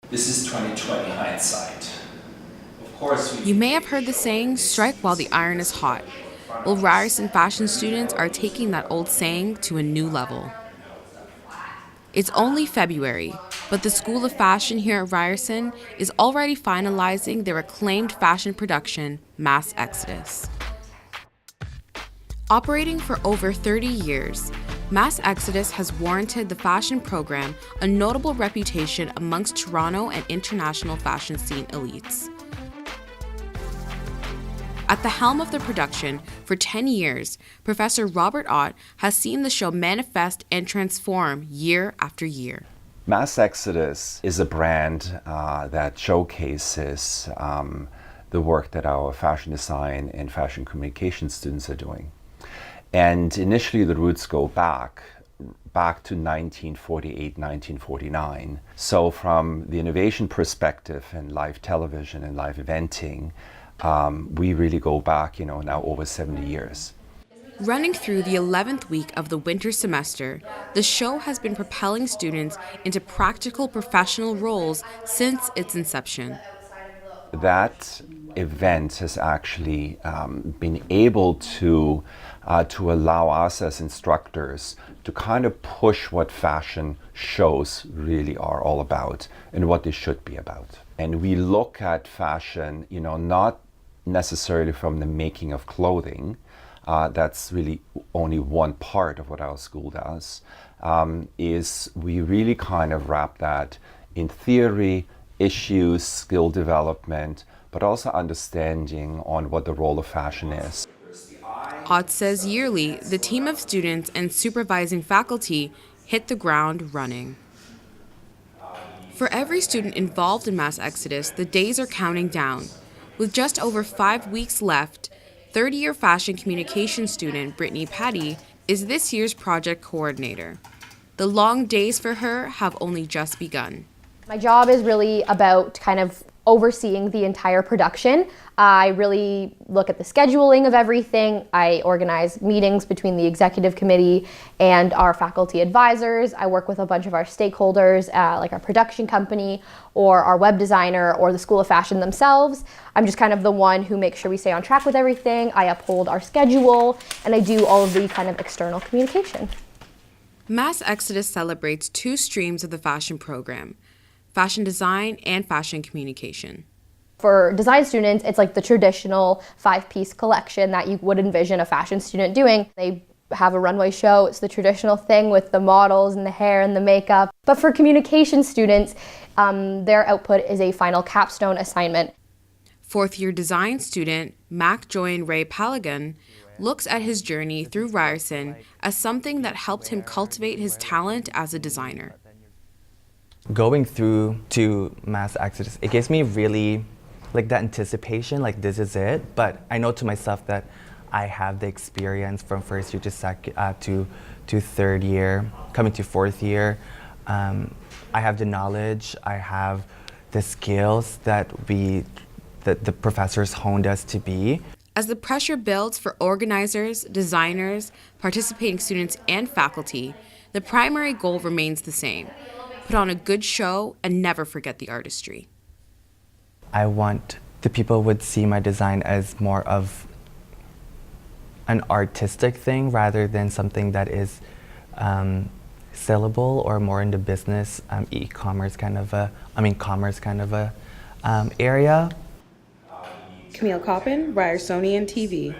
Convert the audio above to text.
This is 2020 hindsight. Of course, You may have heard the saying, strike while the iron is hot. Well, Ryerson fashion students are taking that old saying to a new level. It's only February, but the School of Fashion here at Ryerson is already finalizing their acclaimed fashion production, Mass Exodus. Operating for over 30 years, Mass Exodus has warranted the fashion program a notable reputation amongst Toronto and international fashion scene elites. At the helm of the production for 10 years, Professor Robert Ott has seen the show manifest and transform year after year. Mass Exodus is a brand that showcases the work that our fashion design and fashion communication students are doing. And initially the roots go back to 1948, 1949. So from the innovation perspective in live television and live eventing, we really go back, now over 70 years. Running through the 11th week of the winter semester, the show has been propelling students into practical professional roles since its inception. That event has actually been able to allow us as instructors to kind of push what fashion shows really are all about and what they should be about. And we look at fashion, not necessarily from the making of clothing. That's really only one part of what our school does, is we really kind of wrap that in theory, issues, skill development, but also understanding on what the role of fashion is. Ott says yearly, the team of students and supervising faculty hit the ground running. For every student involved in Mass Exodus, the days are counting down. With just over 5 weeks left, third-year fashion communication student Brittany Patty is this year's project coordinator. The long days for her have only just begun. My job is really about kind of overseeing the entire production. I really look at the scheduling of everything. I organize meetings between the executive committee and our faculty advisors. I work with a bunch of our stakeholders, like our production company or our web designer or the School of Fashion themselves. I'm just kind of the one who makes sure we stay on track with everything. I uphold our schedule, and I do all of the kind of external communication. Mass Exodus celebrates two streams of the fashion program: fashion design and fashion communication. For design students, it's like the traditional 5-piece collection that you would envision a fashion student doing. They have a runway show. It's the traditional thing with the models and the hair and the makeup. But for communication students, their output is a final capstone assignment. Fourth-year design student Mac Joyan Ray Palagan looks at his journey through Ryerson as something that helped him cultivate his talent as a designer. Going through to Mass Exodus, it gives me really like that anticipation, like this is it. But I know to myself that I have the experience from first year to third year, coming to fourth year. I have the knowledge, I have the skills that the professors honed us to be. As the pressure builds for organizers, designers, participating students, and faculty, the primary goal remains the same: put on a good show and never forget the artistry. I want the people would see my design as more of an artistic thing rather than something that is sellable or more into business, e-commerce kind of commerce kind of a area. Kamille Coppin, RyersonianTV.